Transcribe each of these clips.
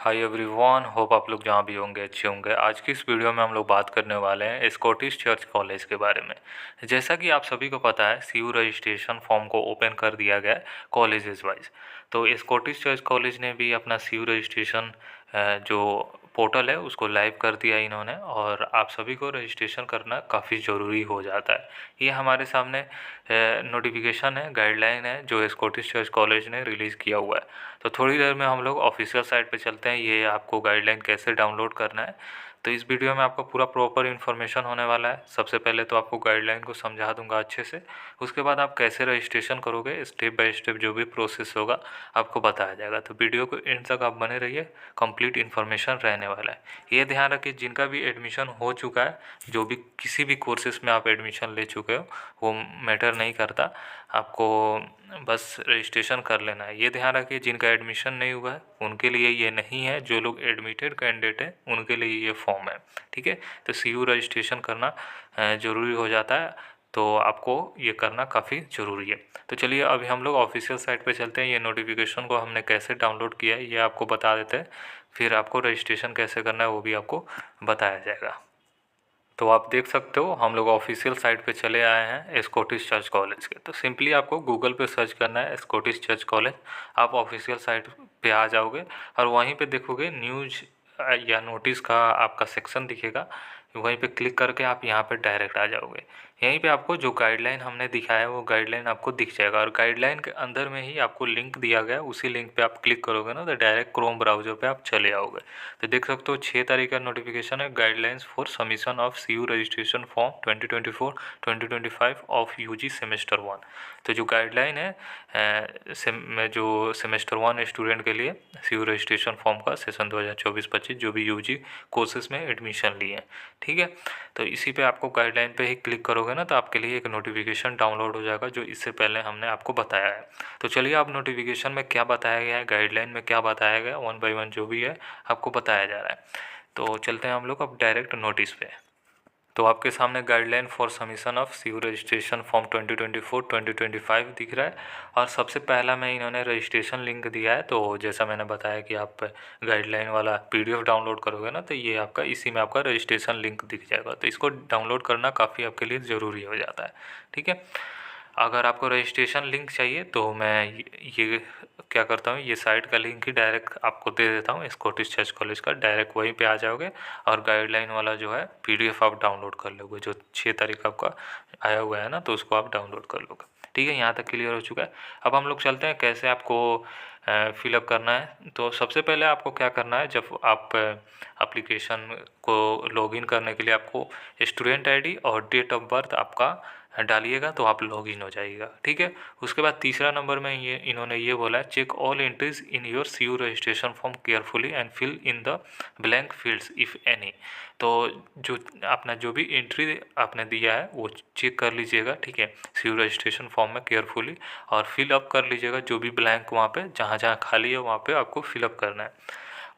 Hi everyone, hope आप लोग जहाँ भी होंगे अच्छे होंगे। आज की इस वीडियो में हम लोग बात करने वाले हैं स्कॉटिश चर्च कॉलेज के बारे में। जैसा कि आप सभी को पता है, सीयू रजिस्ट्रेशन फॉर्म को ओपन कर दिया गया है कॉलेजेस वाइज। तो स्कॉटिश चर्च कॉलेज ने भी अपना सीयू रजिस्ट्रेशन जो पोर्टल है उसको लाइव कर दिया इन्होंने, और आप सभी को रजिस्ट्रेशन करना काफ़ी ज़रूरी हो जाता है। ये हमारे सामने नोटिफिकेशन है, गाइडलाइन है जो स्कॉटिश चर्च कॉलेज ने रिलीज़ किया हुआ है। तो थोड़ी देर में हम लोग ऑफिशियल साइट पे चलते हैं, ये आपको गाइडलाइन कैसे डाउनलोड करना है। तो इस वीडियो में आपको पूरा प्रॉपर इन्फॉर्मेशन होने वाला है। सबसे पहले तो आपको गाइडलाइन को समझा दूंगा अच्छे से, उसके बाद आप कैसे रजिस्ट्रेशन करोगे, स्टेप बाय स्टेप जो भी प्रोसेस होगा आपको बताया जाएगा। तो वीडियो को एंड तक आप बने रहिए, कंप्लीट इन्फॉर्मेशन रहने वाला है। ये ध्यान रखिए, जिनका भी एडमिशन हो चुका है, जो भी किसी भी कोर्सेज में आप एडमिशन ले चुके हो, वो मैटर नहीं करता, आपको बस रजिस्ट्रेशन कर लेना है। ये ध्यान रखिए, जिनका एडमिशन नहीं हुआ है उनके लिए ये नहीं है, जो लोग एडमिटेड कैंडिडेट हैं उनके लिए ये फॉर्म है। ठीक है, तो सीयू रजिस्ट्रेशन करना ज़रूरी हो जाता है, तो आपको ये करना काफ़ी ज़रूरी है। तो चलिए अभी हम लोग ऑफिशियल साइट पे चलते हैं। ये नोटिफिकेशन को हमने कैसे डाउनलोड किया है ये आपको बता देते हैं, फिर आपको रजिस्ट्रेशन कैसे करना है वो भी आपको बताया जाएगा। तो आप देख सकते हो हम लोग ऑफिशियल साइट पे चले आए हैं स्कॉटिश चर्च कॉलेज के। तो सिंपली आपको गूगल पे सर्च करना है स्कॉटिश चर्च कॉलेज, आप ऑफिशियल साइट पे आ जाओगे और वहीं पे देखोगे न्यूज या नोटिस का आपका सेक्शन दिखेगा, वहीं पे क्लिक करके आप यहाँ पे डायरेक्ट आ जाओगे। यहीं पे आपको जो गाइडलाइन हमने दिखाया है वो गाइडलाइन आपको दिख जाएगा, और गाइडलाइन के अंदर में ही आपको लिंक दिया गया है, उसी लिंक पे आप क्लिक करोगे ना तो डायरेक्ट क्रोम ब्राउज़र पे आप चले आओगे। तो देख सकते हो 6 तारीख का नोटिफिकेशन है, guidelines for submission of CU registration form 2024-2025 of UG semester 1। तो जो गाइडलाइन है जो सेमेस्टर 1 स्टूडेंट के लिए सीयू रजिस्ट्रेशन फॉर्म का सेशन 2024-25 जो भी यूजी कोर्सेज में एडमिशन लिए हैं। ठीक है, तो इसी पे आपको गाइडलाइन पे ही क्लिक करोगे ना तो आपके लिए एक नोटिफिकेशन डाउनलोड हो जाएगा, जो इससे पहले हमने आपको बताया है। तो चलिए, आप नोटिफिकेशन में क्या बताया गया है, गाइडलाइन में क्या बताया गया है, वन बाय वन जो भी है आपको बताया जा रहा है। तो चलते हैं हम लोग अब डायरेक्ट नोटिस पे। तो आपके सामने guideline for submission of CU registration form 2024-2025 दिख रहा है, और सबसे पहला में इन्होंने रजिस्ट्रेशन लिंक दिया है। तो जैसा मैंने बताया कि आप गाइडलाइन वाला पीडीएफ डाउनलोड करोगे ना तो ये आपका इसी में आपका रजिस्ट्रेशन लिंक दिख जाएगा, तो इसको डाउनलोड करना काफ़ी आपके लिए ज़रूरी हो जाता है। ठीक है, अगर आपको रजिस्ट्रेशन लिंक चाहिए तो मैं ये क्या करता हूँ, ये साइट का लिंक ही डायरेक्ट आपको दे देता हूँ, स्कॉटिश चर्च कॉलेज का। डायरेक्ट वहीं पे आ जाओगे और गाइडलाइन वाला जो है पीडीएफ आप डाउनलोड कर लोगे, जो 6 तारीख आपका आया हुआ है ना, तो उसको आप डाउनलोड कर लोगे। ठीक है, यहाँ तक क्लियर हो चुका है। अब हम लोग चलते हैं कैसे आपको फिलअप करना है। तो सबसे पहले आपको क्या करना है, जब आप एप्लीकेशन को लॉगिन करने के लिए आपको स्टूडेंट आईडी और डेट ऑफ बर्थ आपका डालिएगा तो आप लॉगिन हो जाइएगा। ठीक है, उसके बाद तीसरा नंबर में ये इन्होंने ये बोला है, check all entries in your CU registration form carefully and fill in the blank fields if any. तो जो अपना जो भी एंट्री आपने दिया है वो चेक कर लीजिएगा। ठीक है, सीयू रजिस्ट्रेशन फॉर्म में केयरफुली, और फिल अप कर लीजिएगा जो भी ब्लैंक वहाँ पे जहाँ जहाँ खाली है वहाँ पे आपको फिलअप करना है।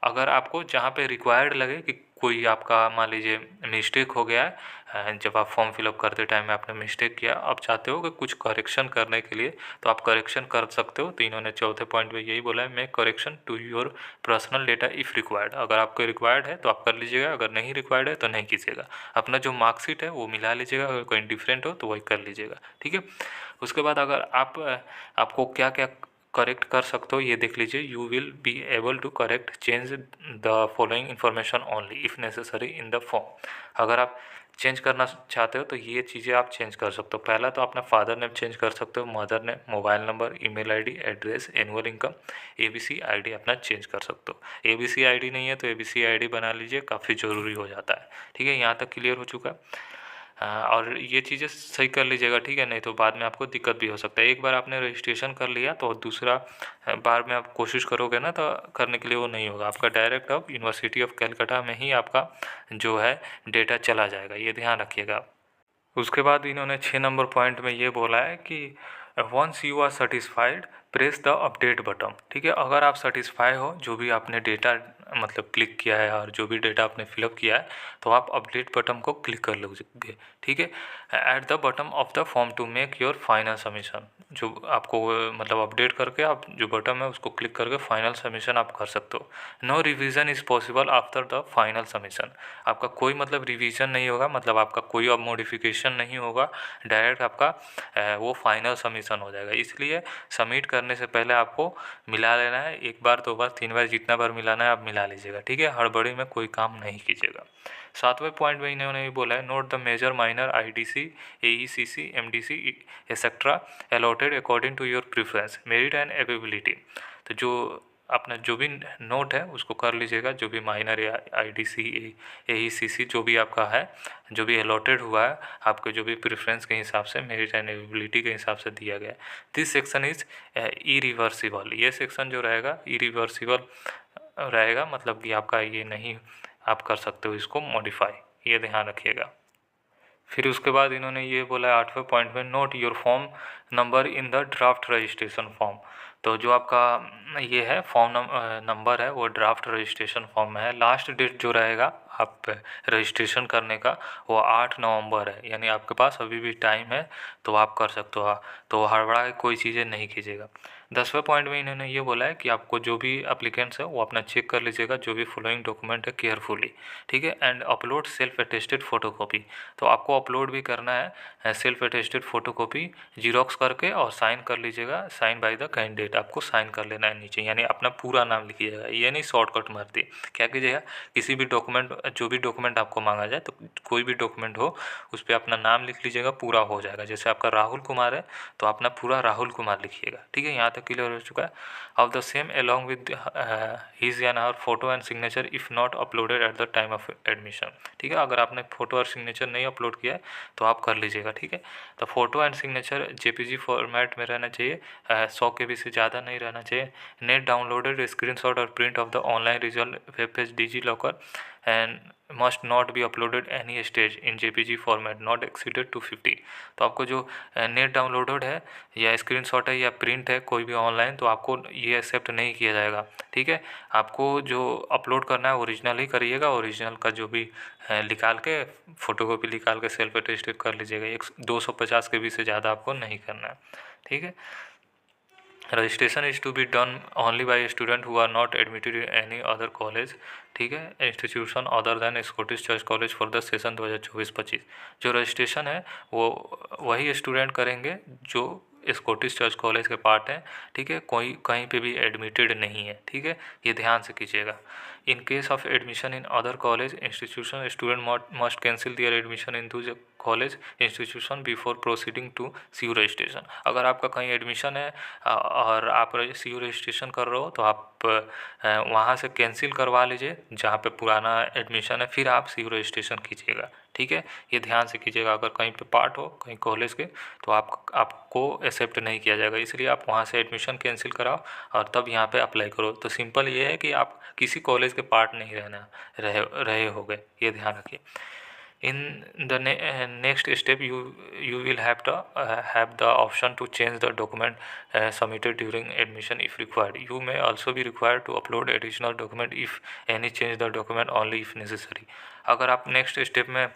अगर आपको जहाँ पे रिक्वायर्ड लगे कि कोई आपका मान लीजिए मिस्टेक हो गया है, जब आप फॉर्म फिलअप करते टाइम में आपने मिस्टेक किया, आप चाहते हो कि कुछ करेक्शन करने के लिए, तो आप करेक्शन कर सकते हो। तो इन्होंने चौथे पॉइंट में यही बोला है, make correction to your personal data if required. अगर आपको रिक्वायर्ड है तो आप कर लीजिएगा, अगर नहीं रिक्वायर्ड है तो नहीं कीजिएगा। अपना जो मार्कशीट है वो मिला लीजिएगा, अगर कोई डिफरेंट हो तो वही कर लीजिएगा। ठीक है, उसके बाद अगर आपको क्या क्या करेक्ट कर सकते हो ये देख लीजिए। You will be able to correct change the following information only if necessary in the form. अगर आप चेंज करना चाहते हो तो ये चीज़ें आप चेंज कर सकते हो। पहला तो अपना फादर नेम चेंज कर सकते हो, mother name, mobile number, email ID, address, annual income, ABC ID अपना चेंज कर सकते हो। एबीसी आईडी नहीं है तो एबीसी आईडी बना लीजिए, काफ़ी ज़रूरी हो जाता है। ठीक है, यहाँ तक क्लियर हो चुका है। और ये चीज़ें सही कर लीजिएगा। ठीक है, नहीं तो बाद में आपको दिक्कत भी हो सकता है। एक बार आपने रजिस्ट्रेशन कर लिया तो दूसरा बार में आप कोशिश करोगे ना तो करने के लिए वो नहीं होगा आपका। डायरेक्ट अब यूनिवर्सिटी ऑफ कैलकाटा में ही आपका जो है डेटा चला जाएगा, ये ध्यान रखिएगा। उसके बाद इन्होंने 6 नंबर पॉइंट में ये बोला है कि once you are satisfied press the update button. ठीक है, अगर आप सेटिस्फाई हो जो भी आपने डेटा मतलब क्लिक किया है और जो भी डेटा आपने फिलअप किया है, तो आप अपडेट बटन को क्लिक कर लोगे। ठीक है, at the button of the form to make your final submission. जो आपको मतलब अपडेट करके आप जो बटन है उसको क्लिक करके फाइनल सबमिशन आप कर सकते हो। No revision is possible after the final submission. आपका कोई मतलब रिवीजन नहीं होगा, मतलब आपका कोई अब मॉडिफिकेशन नहीं होगा, डायरेक्ट आपका वो फाइनल सबमिशन हो जाएगा। इसलिए सबमिट करने से पहले आपको मिला लेना है, 1 बार 2 बार 3 बार जितना बार मिलाना है आप मिला लीजिएगा। ठीक है, हड़बड़ी में कोई काम नहीं कीजिएगा। 7वें पॉइंट में इन्होंने ये बोला है, note the major minor IDC, AECC, MDC etcetera allotted according to your preference, merit and ability. तो जो अपना जो भी नोट है उसको कर लीजिएगा, जो भी माइनर या IDC, AECC जो भी आपका है, जो भी अलॉटेड हुआ है आपके जो भी प्रेफरेंस के हिसाब से, मेरिट एंड एबिलिटी के हिसाब से दिया गया है। This section is irreversible. ये सेक्शन जो रहेगा इरिवर्सिबल रहेगा, मतलब कि आपका ये नहीं आप कर सकते हो इसको मॉडिफाई, ये ध्यान रखिएगा। फिर उसके बाद इन्होंने ये बोला है 8वें पॉइंट में, not your form number in the draft registration form. तो जो आपका ये है फॉर्म नंबर है वो ड्राफ्ट रजिस्ट्रेशन फॉर्म में है। लास्ट डेट जो रहेगा आप रजिस्ट्रेशन करने का वो 8 नवंबर है, यानी आपके पास अभी भी टाइम है, तो आप कर सकते हो। तो हड़बड़ा के कोई चीज़ें नहीं कीजिएगा। 10वें पॉइंट में इन्होंने ये बोला है कि आपको जो भी एप्लीकेंट्स है वो अपना चेक कर लीजिएगा जो भी फॉलोइंग डॉक्यूमेंट है केयरफुली। ठीक है, and upload self attested photocopy. तो आपको अपलोड भी करना है सेल्फ अटेस्टेड फोटोकॉपी, जीरोक्स करके और साइन कर लीजिएगा, साइन बाय द कैंडिडेट। आपको साइन कर लेना है नीचे, यानी अपना पूरा नाम लिखिएगा, ये नहीं शॉर्टकट मारती। क्या कीजिएगा, किसी भी डॉक्यूमेंट जो भी डॉक्यूमेंट आपको मांगा जाए, तो कोई भी डॉक्यूमेंट हो उस पर अपना नाम लिख लीजिएगा, पूरा हो जाएगा। जैसे आपका राहुल कुमार है तो अपना पूरा राहुल कुमार लिखिएगा। ठीक है, यहाँ तक क्लियर हो चुका है। Of the same along with his and her photo and signature if not uploaded at the time of admission. ठीक है, अगर आपने फोटो और सिग्नेचर नहीं अपलोड किया है तो आप कर लीजिएगा। ठीक है, तो photo and signature JPG format में रहना चाहिए, 100 KB से ज़्यादा नहीं रहना चाहिए। नेट डाउनलोडेड स्क्रीनशॉट और print of the online result web page DigiLocker and must not be uploaded any stage in JPG format not exceeded 250। तो आपको जो नेट डाउनलोडेड है या स्क्रीनशॉट है या प्रिंट है कोई भी ऑनलाइन, तो आपको ये एक्सेप्ट नहीं किया जाएगा। ठीक है, आपको जो अपलोड करना है ओरिजिनल ही करिएगा, ओरिजिनल का जो भी निकाल के फ़ोटोकॉपी निकाल के सेल्फ अटेस्टेड कर लीजिएगा। 250 KB से ज़्यादा आपको नहीं करना है। ठीक है, registration is to be done only by student who are not admitted in any other college. ठीक है, institution other than Scottish church college for the session 2024-25। जो रजिस्ट्रेशन है वो वही स्टूडेंट करेंगे जो स्कॉटिश चर्च कॉलेज के पार्ट हैं। ठीक है, कोई कहीं पे भी एडमिटेड नहीं है। ठीक है, ये ध्यान से कीजिएगा। In case of admission in other college institution, student must cancel their admission in those college institution before proceeding to CU registration. अगर आपका कहीं एडमिशन है और आप CU रजिस्ट्रेशन कर रहे हो तो आप वहाँ से कैंसिल करवा लीजिए जहाँ पे पुराना एडमिशन है, फिर आप CU रजिस्ट्रेशन कीजिएगा। ठीक है, ये ध्यान से कीजिएगा। अगर कहीं पे पार्ट हो कहीं कॉलेज के तो आपको एक्सेप्ट नहीं किया जाएगा, इसलिए आप वहाँ से एडमिशन कैंसिल कराओ और तब यहाँ पे अप्लाई करो। तो सिंपल ये है कि आप किसी कॉलेज के पार्ट नहीं रहे होगे, ये ध्यान रखिए। In the next step you will have the option to change the document submitted during admission if required. You may also be required to upload additional document if any, change the document only if necessary. अगर आप next step में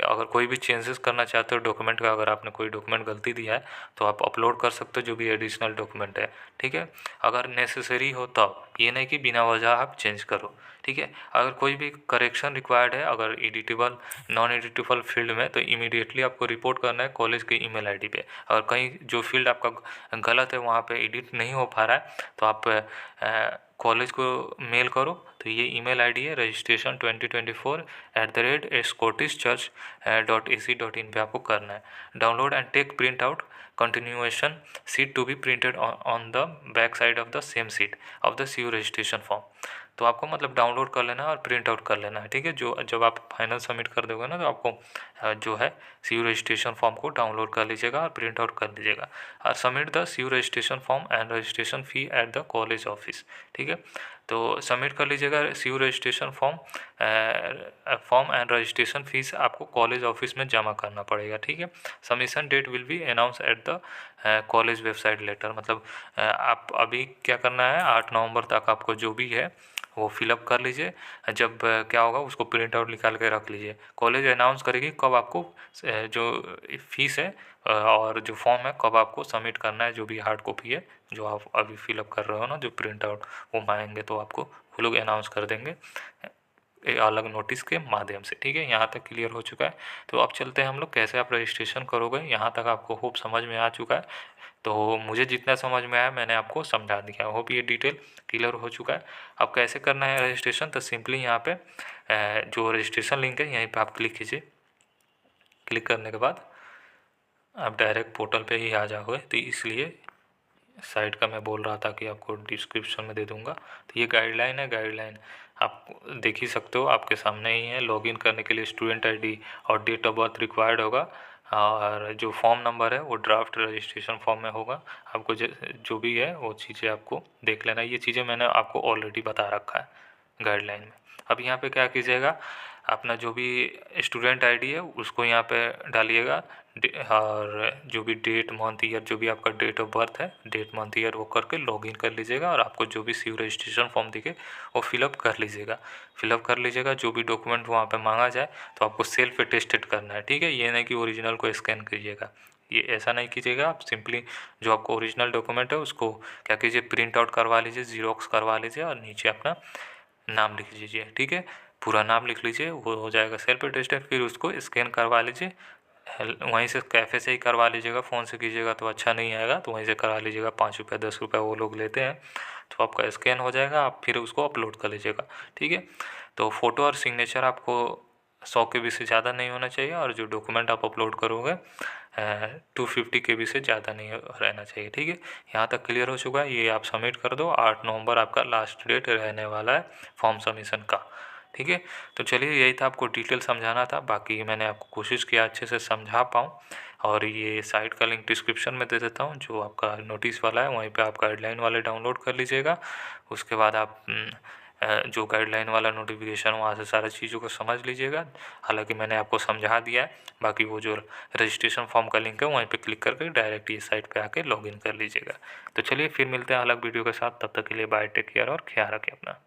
अगर कोई भी changes करना चाहते हो document का, अगर आपने कोई डॉक्यूमेंट गलती दिया है तो आप अपलोड कर सकते हो जो भी एडिशनल डॉक्यूमेंट है। ठीक है, अगर नेसेसरी हो तब, ये नहीं कि बिना वजह आप चेंज करो। ठीक है, अगर कोई भी करेक्शन रिक्वायर्ड है अगर एडिटेबल नॉन एडिटेबल फील्ड में, तो इमीडिएटली आपको रिपोर्ट करना है कॉलेज के ईमेल आईडी पे। अगर कहीं जो फील्ड आपका गलत है वहाँ पे एडिट नहीं हो पा रहा है तो आप कॉलेज को मेल करो। तो ये ईमेल आईडी है registration2024@scottischurch.ac.in पे आपको करना है। Download and take print out continuation sheet to be printed on the back side of the same sheet of the CU registration form। तो आपको मतलब डाउनलोड कर लेना है और प्रिंट आउट कर लेना है। ठीक है, जो जब आप फाइनल सबमिट कर दोगे ना तो आपको जो है CU रजिस्ट्रेशन फॉर्म को डाउनलोड कर लीजिएगा और प्रिंट आउट कर लीजिएगा और submit the CU registration form and registration fee at the college office. ठीक है, तो सबमिट कर लीजिएगा CU registration form and registration fees आपको कॉलेज ऑफिस में जमा करना पड़ेगा। ठीक है, submission date will be announce at the college website later. मतलब आप अभी क्या करना है, 8 नवंबर तक आपको जो भी है वो फिलअप कर लीजिए। जब क्या होगा उसको प्रिंट आउट निकाल के रख लीजिए। कॉलेज अनाउंस करेगी कब आपको जो फ़ीस है और जो फॉर्म है कब आपको सबमिट करना है, जो भी हार्ड कॉपी है जो आप अभी फिलअप कर रहे हो ना, जो प्रिंट आउट वो मांगेंगे तो आपको वो लोग अनाउंस कर देंगे अलग नोटिस के माध्यम से। ठीक है, यहाँ तक क्लियर हो चुका है। तो अब चलते हैं हम लोग कैसे आप रजिस्ट्रेशन करोगे। यहाँ तक आपको होप समझ में आ चुका है। तो मुझे जितना समझ में आया मैंने आपको समझा दिया। होप ये डिटेल क्लियर हो चुका है। अब कैसे करना है रजिस्ट्रेशन, तो सिंपली यहाँ पे जो रजिस्ट्रेशन लिंक है यहीं पे आप क्लिक कीजिए। क्लिक करने के बाद आप डायरेक्ट पोर्टल पे ही आ जाओगे, तो इसलिए साइट का मैं बोल रहा था कि आपको डिस्क्रिप्शन में दे दूंगा। तो ये गाइडलाइन है, गाइडलाइन आप देख ही सकते हो, आपके सामने ही है। लॉगिन करने के लिए स्टूडेंट आईडी और डेट ऑफ बर्थ रिक्वायर्ड होगा, और जो फॉर्म नंबर है वो ड्राफ्ट रजिस्ट्रेशन फॉर्म में होगा। आपको जो भी है वो चीज़ें आपको देख लेना। ये चीज़ें मैंने आपको ऑलरेडी बता रखा है गाइडलाइन में। अब यहाँ पे क्या कीजिएगा, अपना जो भी स्टूडेंट आईडी है उसको यहाँ पे डालिएगा, और जो भी डेट मंथ ईयर जो भी आपका डेट ऑफ बर्थ है डेट मंथ ईयर वो करके लॉगिन कर लीजिएगा, और आपको जो भी सीयू रजिस्ट्रेशन फॉर्म दिखे वो फिलअप कर लीजिएगा। फिलअप कर लीजिएगा, जो भी डॉक्यूमेंट वहाँ पे मांगा जाए तो आपको सेल्फ अटेस्टेड करना है। ठीक है, ये नहीं कि ओरिजिनल को स्कैन कीजिएगा, ये ऐसा नहीं कीजिएगा। आप सिंपली जो आपको ओरिजिनल डॉक्यूमेंट है उसको क्या कीजिए, प्रिंट आउट करवा लीजिए, ज़ीरोक्स करवा लीजिए और नीचे अपना नाम लिख लीजिए। ठीक है, पूरा नाम लिख लीजिए, वो हो जाएगा सेल्फ अटेस्टेड। फिर उसको स्कैन करवा लीजिए, वहीं से कैफ़े से ही करवा लीजिएगा, फ़ोन से कीजिएगा तो अच्छा नहीं आएगा, तो वहीं से करा लीजिएगा। 5 रुपये 10 रुपये वो लोग लेते हैं। तो आपका स्कैन हो जाएगा, आप फिर उसको अपलोड कर लीजिएगा। ठीक है, तो फ़ोटो और सिग्नेचर आपको 100 KB से ज़्यादा नहीं होना चाहिए, और जो डॉक्यूमेंट आप अपलोड करोगे 250 KB से ज़्यादा नहीं रहना चाहिए। ठीक है, यहाँ तक क्लियर हो चुका है। ये आप सबमिट कर दो। 8 नवंबर आपका लास्ट डेट रहने वाला है फॉर्म सबमिशन का। ठीक है, तो चलिए यही था, आपको डिटेल समझाना था। बाकी मैंने आपको कोशिश किया अच्छे से समझा पाऊँ। और ये साइट का लिंक डिस्क्रिप्शन में दे देता हूँ, जो आपका नोटिस वाला है वहीं पे आप गाइडलाइन वाले डाउनलोड कर लीजिएगा। उसके बाद आप जो गाइडलाइन वाला नोटिफिकेशन वहाँ से सारी चीज़ों को समझ लीजिएगा। हालांकि मैंने आपको समझा दिया है। बाकी वो जो रजिस्ट्रेशन फॉर्म का लिंक है वहीं पे क्लिक करके डायरेक्ट ये साइट पे आके लॉगिन कर लीजिएगा। तो चलिए फिर मिलते हैं अलग वीडियो के साथ, तब तक के लिए बाय, टेक केयर और ख्याल रखें अपना।